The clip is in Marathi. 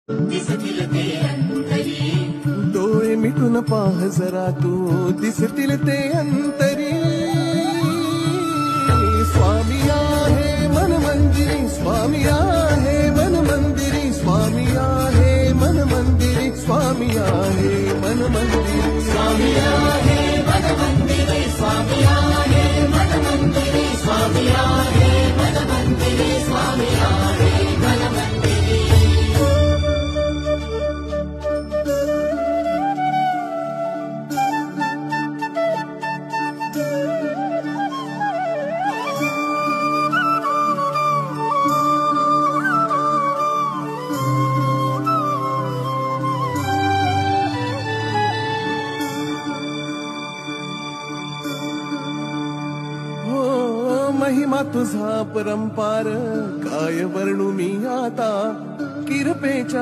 दिसतील ते अंतरी, डोळे मिटून पाह जरा तू, दिसतील ते अंतरी. स्वामी आहे मन मंदिरी, स्वामी आहे मन मंदिरी, स्वामी आहे मन मंदिरी, स्वामी आहे मन मंदिरी. स्वामी आहे मन मंदिरी, स्वामी आहे मन मंदिरी, स्वामी आहे मन मंदिरी, स्वामी आहे मन मंदिरी. महिमा तुझा परंपार, काय वर्णू मी आता, किरपेच्या